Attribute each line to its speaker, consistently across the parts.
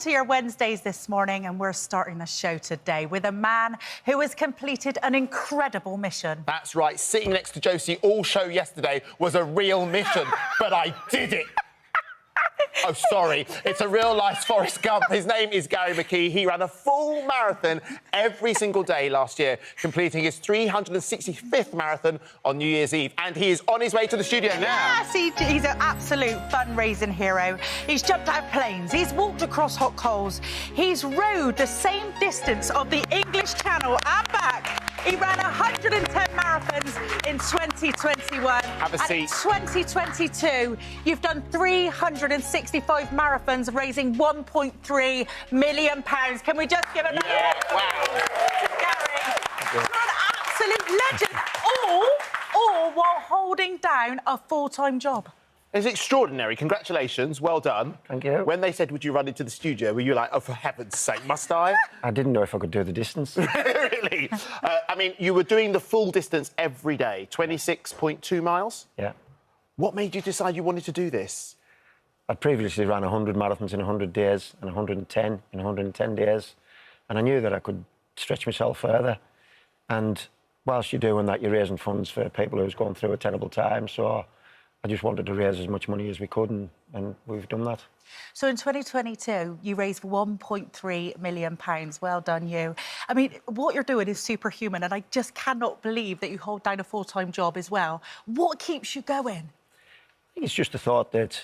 Speaker 1: to your Wednesdays this morning, and we're starting the show today with a man who has completed an incredible mission.
Speaker 2: That's right. Sitting next to Josie all show yesterday was a real mission, but I did it. Oh, sorry. It's a real-life Forrest Gump. His name is Gary McKee. He ran a full marathon every single day last year, completing his 365th marathon on New Year's Eve. And he is on his way to the studio now.
Speaker 1: Yes, he's an absolute fundraising hero. He's jumped out of planes. He's walked across hot coals. He's rowed the same distance of the English Channel and back. He ran 110 marathons in 2021.
Speaker 2: Have a seat.
Speaker 1: And in 2022, you've done 365 marathons, raising £1.3 million. Can we just give another
Speaker 2: Wow.
Speaker 1: Gary? You're an absolute legend, all while holding down a full-time job.
Speaker 2: It's extraordinary. Congratulations. Well done.
Speaker 3: Thank you.
Speaker 2: When they said, would you run into the studio, were you like, oh, for heaven's sake, must I?
Speaker 3: I didn't know if I could do the distance.
Speaker 2: Really? I mean, you were doing the full distance every day, 26.2 miles?
Speaker 3: Yeah.
Speaker 2: What made you decide you wanted to do this?
Speaker 3: I'd previously ran 100 marathons in 100 days and 110 in 110 days. And I knew that I could stretch myself further. And whilst you're doing that, you're raising funds for people who's going through a terrible time. So I just wanted to raise as much money as we could, and we've done that.
Speaker 1: So in 2022, you raised £1.3 million. Well done, you. I mean, what you're doing is superhuman, and I just cannot believe that you hold down a full-time job as well. What keeps you going?
Speaker 3: I think it's just the thought that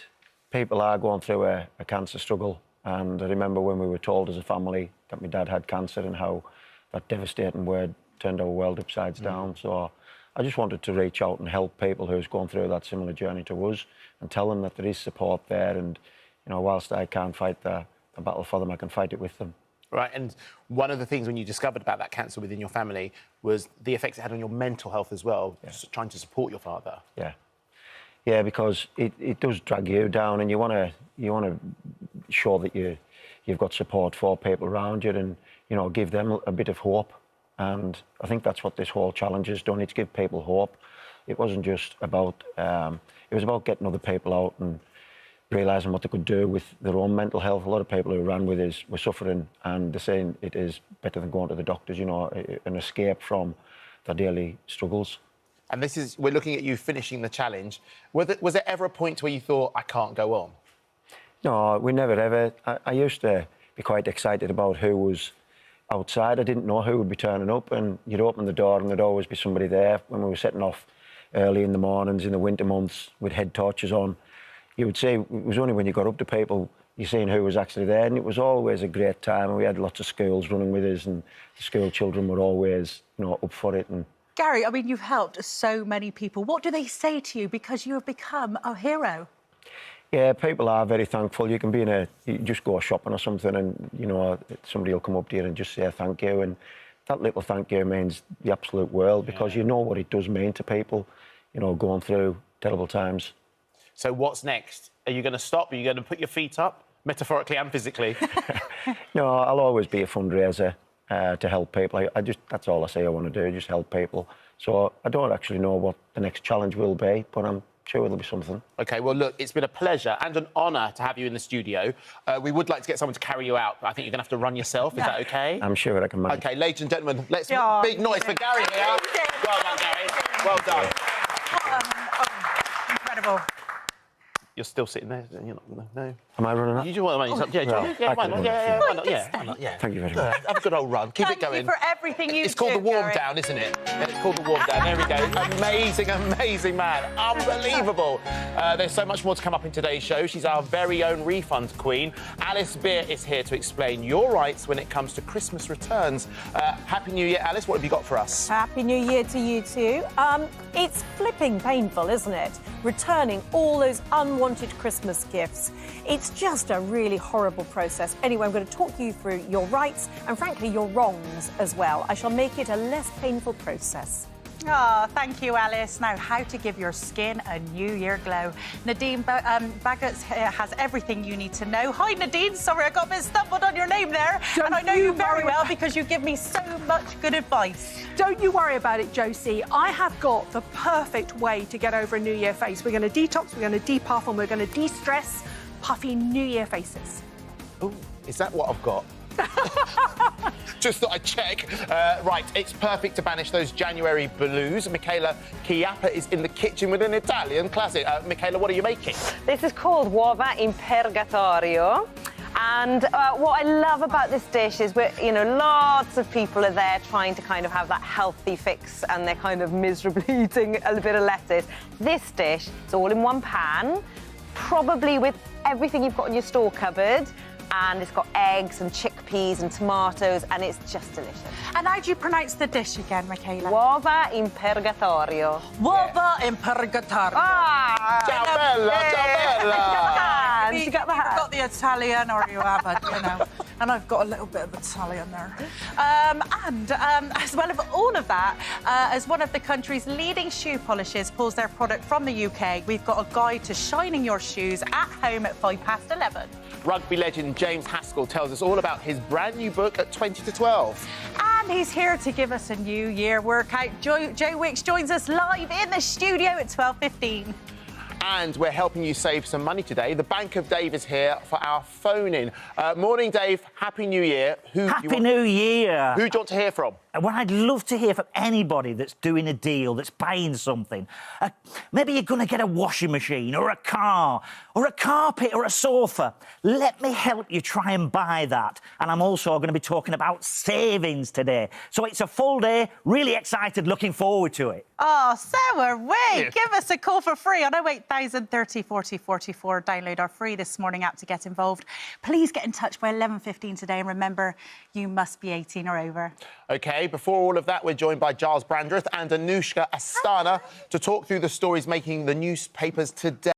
Speaker 3: people are going through a cancer struggle. And I remember when we were told as a family that my dad had cancer and how that devastating word turned our world upside down. So I just wanted to reach out and help people who's going through that similar journey to us and tell them that there is support there. And, you know, whilst I can't fight the battle for them, I can fight it with them.
Speaker 2: Right, and one of the things when you discovered about that cancer within your family was the effects it had on your mental health as well, just trying to support your father.
Speaker 3: Yeah. Yeah, because it does drag you down, and you want to show that you've got support for people around you and, you know, give them a bit of hope. And I think that's what this whole challenge has done. It's give people hope. It wasn't just about... it was about getting other people out and realising what they could do with their own mental health. A lot of people who ran with us were suffering, and they're saying it is better than going to the doctors, you know, an escape from their daily struggles.
Speaker 2: And this is... we're looking at you finishing the challenge. Was there ever a point where you thought, I can't go on?
Speaker 3: No, we never ever... I used to be quite excited about who was outside. I didn't know who would be turning up, and you'd open the door and there'd always be somebody there. When we were setting off early in the mornings in the winter months with head torches on, you would see it was only when you got up to people you seen who was actually there, and it was always a great time. And we had lots of schools running with us, and the school children were always, you know, up for it. And
Speaker 1: Gary, I mean, you've helped so many people. What do they say to you because you have become a hero?
Speaker 3: yeah, people are very thankful. You can be you just go shopping or something, and you know somebody will come up to you and just say thank you, and that little thank you means the absolute world, because you know what it does mean to people, you know, going through terrible times.
Speaker 2: So what's next? Are you going to stop? Are you going to put your feet up, metaphorically and physically?
Speaker 3: No, I'll always be a fundraiser to help people. That's all I say I want to do, just help people. So I don't actually know what the next challenge will be, but I'm sure it'll be something. OK,
Speaker 2: well, look, it's been a pleasure and an honour to have you in the studio. We would like to get someone to carry you out, but I think you're going to have to run yourself. Is that OK?
Speaker 3: I'm sure I can manage.
Speaker 2: OK, ladies and gentlemen, let's big noise for Gary here. Well done, Gary. Well done.
Speaker 1: Incredible.
Speaker 2: You're still sitting there. You're not, no.
Speaker 3: Am I running up?
Speaker 2: You just want to why not? Yeah.
Speaker 3: Thank you very much.
Speaker 2: Have a good old run. Keep it going.
Speaker 1: Thank you for everything you do,
Speaker 2: It's called the warm
Speaker 1: Gary.
Speaker 2: down, isn't it? It's called the warm down. There we go. Amazing, amazing man. Unbelievable. There's so much more to come up in today's show. She's our very own refund queen. Alice Beer is here to explain your rights when it comes to Christmas returns. Happy New Year, Alice. What have you got for us?
Speaker 4: Happy New Year to you too. It's flipping painful, isn't it? Returning all those unwanted Christmas gifts. It's just a really horrible process. Anyway, I'm going to talk you through your rights and, frankly, your wrongs as well. I shall make it a less painful process.
Speaker 1: Oh, thank you, Alice. Now, how to give your skin a New Year glow. Nadine Baggots has everything you need to know. Hi, Nadine. Sorry, I got a bit stumbled on your name there. And I know you very well because you give me so much good advice.
Speaker 5: Don't you worry about it, Josie. I have got the perfect way to get over a New Year face. We're going to detox, we're going to depuff, and we're going to de-stress puffy New Year faces.
Speaker 2: Ooh, Is that what I've got? Just thought I'd check. Right, it's perfect to banish those January blues. Michaela Chiappa is in the kitchen with an Italian classic. Michaela, what are you making?
Speaker 6: This is called uova in purgatorio. And what I love about this dish is lots of people are there trying to kind of have that healthy fix and they're kind of miserably eating a bit of lettuce. This dish, it's all in one pan, probably with everything you've got in your store cupboard, and it's got eggs and chickpeas and tomatoes, and it's just delicious.
Speaker 1: And how do you pronounce the dish again, Michaela?
Speaker 6: Uova in purgatorio.
Speaker 1: Uova in purgatorio.
Speaker 6: Ah!
Speaker 2: Ciao bella, ciao bella!
Speaker 1: You got the Italian or you haven't, you know. And I've got a little bit of Italian there. As well as all of that, as one of the country's leading shoe polishers pulls their product from the UK, we've got a guide to shining your shoes at home at 11:05.
Speaker 2: Rugby legend James Haskell tells us all about his brand new book at 20 to 12.
Speaker 1: And he's here to give us a New Year workout. Joe Wicks joins us live in the studio at 12:15.
Speaker 2: And we're helping you save some money today. The Bank of Dave is here for our phone-in. Morning, Dave. Happy New Year.
Speaker 7: Happy New Year.
Speaker 2: Who do you want to hear from?
Speaker 7: Well, I'd love to hear from anybody that's doing a deal, that's buying something. Maybe you're going to get a washing machine or a car or a carpet or a sofa. Let me help you try and buy that. And I'm also going to be talking about savings today. So it's a full day, really excited, looking forward to it.
Speaker 1: Oh, so are we.
Speaker 2: Yes.
Speaker 1: Give us a call for free on 08000 30 40 44. Download our free This Morning app to get involved. Please get in touch by 11:15 today. And remember, you must be 18 or over.
Speaker 2: OK, before all of that, we're joined by Giles Brandreth and Anushka Astana to talk through the stories making the newspapers today.